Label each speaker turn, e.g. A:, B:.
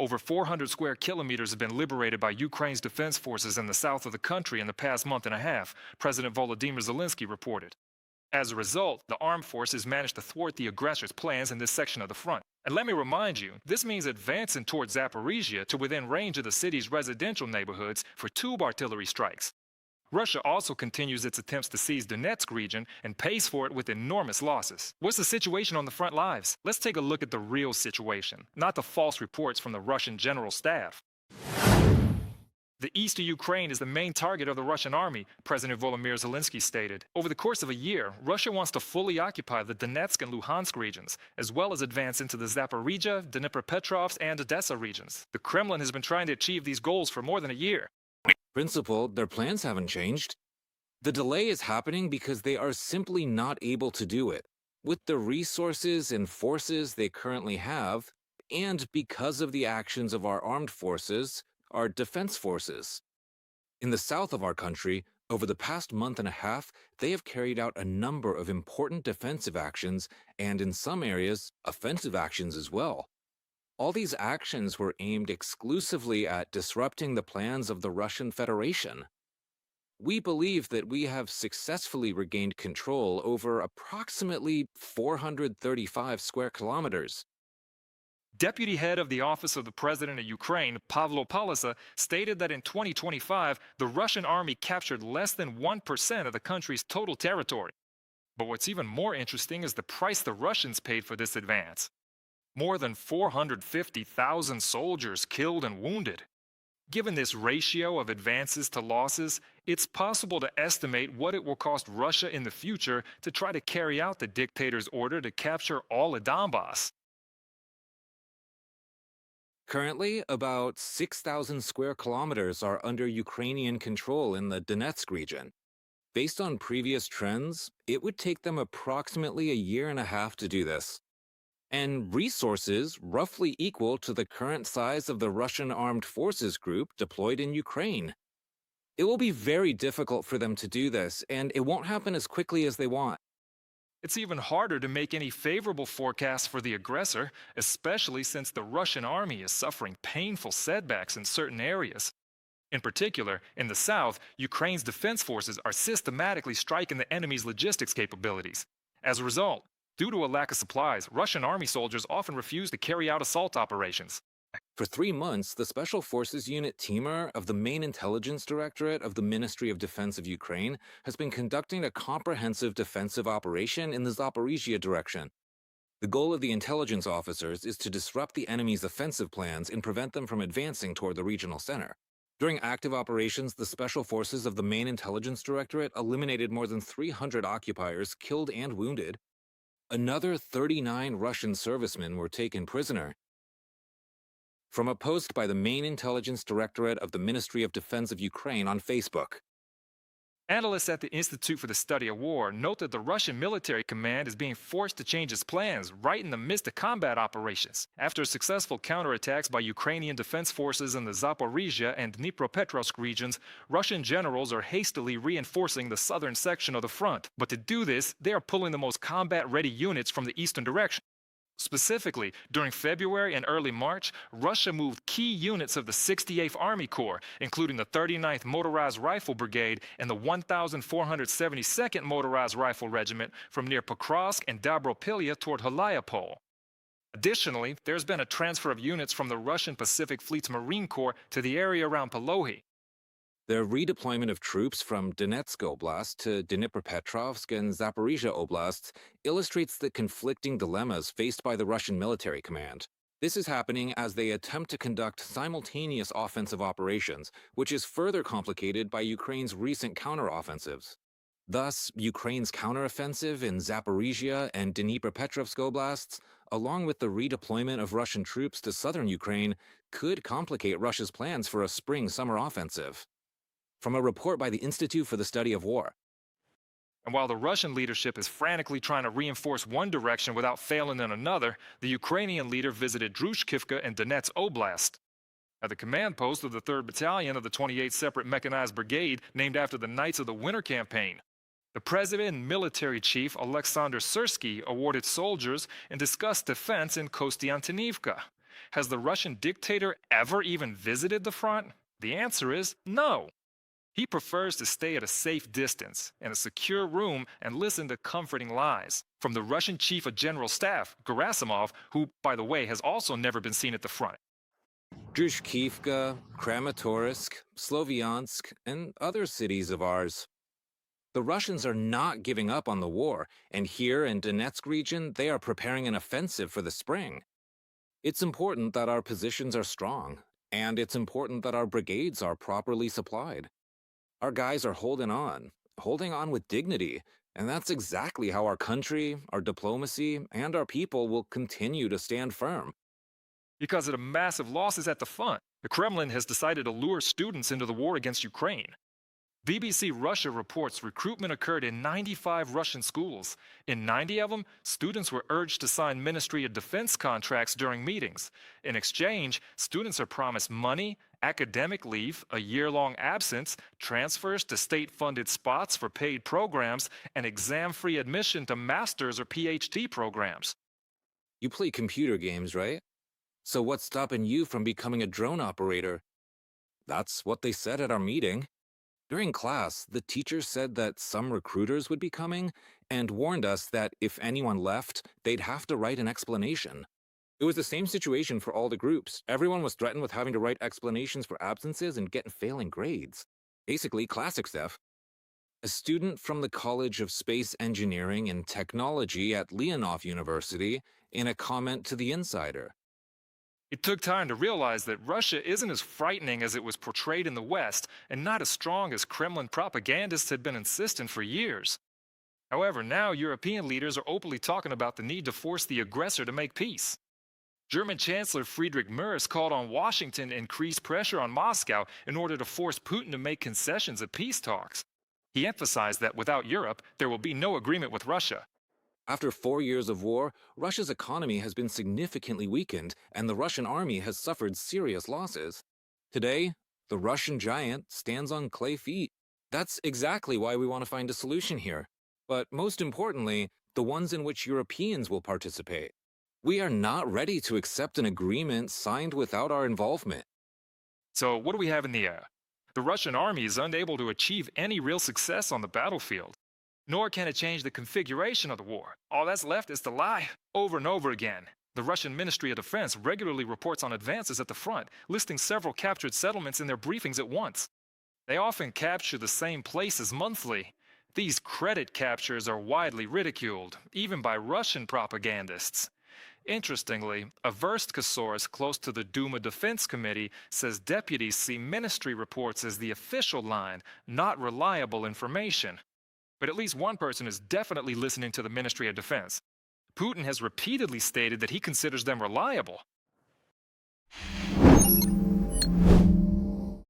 A: Over 400 square kilometers have been liberated by Ukraine's defense forces in the south of the country in the past month and a half, President Volodymyr Zelensky reported. As a result, the armed forces managed to thwart the aggressor's plans in this section of the front. And let me remind you, this means advancing towards Zaporizhia to within range of the city's residential neighborhoods for tube artillery strikes. Russia also continues its attempts to seize Donetsk region and pays for it with enormous losses. What's the situation on the front lines? Let's take a look at the real situation, not the false reports from the Russian general staff. The east of Ukraine is the main target of the Russian army, President Volodymyr Zelensky stated. Over the course of a year, Russia wants to fully occupy the Donetsk and Luhansk regions, as well as advance into the Zaporizhia, Dnipropetrovsk, and Odessa regions. The Kremlin has been trying to achieve these goals for more than a year.
B: Principal, their plans haven't changed. The delay is happening because they are simply not able to do it, with the resources and forces they currently have, and because of the actions of our armed forces, our defense forces. In the south of our country, over the past month and a half, they have carried out a number of important defensive actions, and in some areas, offensive actions as well. All these actions were aimed exclusively at disrupting the plans of the Russian Federation. We believe that we have successfully regained control over approximately 435 square kilometers.
A: Deputy head of the Office of the President of Ukraine, Pavlo Palasa, stated that in 2025, the Russian army captured less than 1% of the country's total territory. But what's even more interesting is the price the Russians paid for this advance. More than 450,000 soldiers killed and wounded. Given this ratio of advances to losses, it's possible to estimate what it will cost Russia in the future to try to carry out the dictator's order to capture all of Donbass.
B: Currently, about 6,000 square kilometers are under Ukrainian control in the Donetsk region. Based on previous trends, it would take them approximately a year and a half to do this, and resources roughly equal to the current size of the Russian armed forces group deployed in Ukraine. It will be very difficult for them to do this, and it won't happen as quickly as they want.
A: It's even harder to make any favorable forecasts for the aggressor, especially since the Russian army is suffering painful setbacks in certain areas. In particular, in the south, Ukraine's defense forces are systematically striking the enemy's logistics capabilities. As a result, due to a lack of supplies, Russian army soldiers often refuse to carry out assault operations.
B: For 3 months, the Special Forces Unit Timur of the Main Intelligence Directorate of the Ministry of Defense of Ukraine has been conducting a comprehensive defensive operation in the Zaporizhia direction. The goal of the intelligence officers is to disrupt the enemy's offensive plans and prevent them from advancing toward the regional center. During active operations, the Special Forces of the Main Intelligence Directorate eliminated more than 300 occupiers, killed and wounded. Another 39 Russian servicemen were taken prisoner. From a post by the Main Intelligence Directorate of the Ministry of Defense of Ukraine on Facebook.
A: Analysts at the Institute for the Study of War note that the Russian military command is being forced to change its plans right in the midst of combat operations. After successful counterattacks by Ukrainian Defense Forces in the Zaporizhia and Dnipropetrovsk regions, Russian generals are hastily reinforcing the southern section of the front. But to do this, they are pulling the most combat-ready units from the eastern direction. Specifically, during February and early March, Russia moved key units of the 68th Army Corps, including the 39th Motorized Rifle Brigade and the 1,472nd Motorized Rifle Regiment, from near Pokrovsk and Dobropilya toward Haliapol. Additionally, there's been a transfer of units from the Russian Pacific Fleet's Marine Corps to the area around Polohi.
B: The redeployment of troops from Donetsk Oblast to Dnipropetrovsk and Zaporizhia Oblasts illustrates the conflicting dilemmas faced by the Russian military command. This is happening as they attempt to conduct simultaneous offensive operations, which is further complicated by Ukraine's recent counteroffensives. Thus, Ukraine's counteroffensive in Zaporizhia and Dnipropetrovsk Oblasts, along with the redeployment of Russian troops to southern Ukraine, could complicate Russia's plans for a spring-summer offensive. From a report by the Institute for the Study of War.
A: And while the Russian leadership is frantically trying to reinforce one direction without failing in another, the Ukrainian leader visited Drushkivka and Donetsk Oblast. At the command post of the 3rd Battalion of the 28th Separate Mechanized Brigade, named after the Knights of the Winter Campaign, the President and Military Chief Oleksandr Syrskyi awarded soldiers and discussed defense in Kostiantynivka. Has the Russian dictator ever even visited the front? The answer is no. He prefers to stay at a safe distance, in a secure room, and listen to comforting lies from the Russian Chief of General Staff, Gerasimov, who, by the way, has also never been seen at the front.
B: Druzhkivka, Kramatorsk, Sloviansk, and other cities of ours. The Russians are not giving up on the war, and here in Donetsk region, they are preparing an offensive for the spring. It's important that our positions are strong, and it's important that our brigades are properly supplied. Our guys are holding on with dignity, and that's exactly how our country, our diplomacy, and our people will continue to stand firm.
A: Because of the massive losses at the front, the Kremlin has decided to lure students into the war against Ukraine. BBC Russia reports recruitment occurred in 95 Russian schools. In 90 of them, students were urged to sign Ministry of Defense contracts during meetings. In exchange, students are promised money, academic leave, a year-long absence, transfers to state-funded spots for paid programs, and exam-free admission to master's or PhD programs.
B: You play computer games, right? So what's stopping you from becoming a drone operator? That's what they said at our meeting. During class, the teacher said that some recruiters would be coming and warned us that if anyone left, they'd have to write an explanation. It was the same situation for all the groups. Everyone was threatened with having to write explanations for absences and getting failing grades. Basically, classic stuff. A student from the College of Space Engineering and Technology at Leonov University in a comment to The Insider.
A: It took time to realize that Russia isn't as frightening as it was portrayed in the West, and not as strong as Kremlin propagandists had been insisting for years. However, now European leaders are openly talking about the need to force the aggressor to make peace. German Chancellor Friedrich Merz called on Washington to increase pressure on Moscow in order to force Putin to make concessions at peace talks. He emphasized that without Europe, there will be no agreement with Russia.
B: After 4 years of war, Russia's economy has been significantly weakened, and the Russian army has suffered serious losses. Today, the Russian giant stands on clay feet. That's exactly why we want to find a solution here. But most importantly, the ones in which Europeans will participate. We are not ready to accept an agreement signed without our involvement.
A: So what do we have in the air? The Russian army is unable to achieve any real success on the battlefield. Nor can it change the configuration of the war. All that's left is to lie over and over again. The Russian Ministry of Defense regularly reports on advances at the front, listing several captured settlements in their briefings at once. They often capture the same places monthly. These credit captures are widely ridiculed, even by Russian propagandists. Interestingly, a Verstka source close to the Duma Defense Committee says deputies see ministry reports as the official line, not reliable information. But at least one person is definitely listening to the Ministry of Defense. Putin has repeatedly stated that he considers them reliable.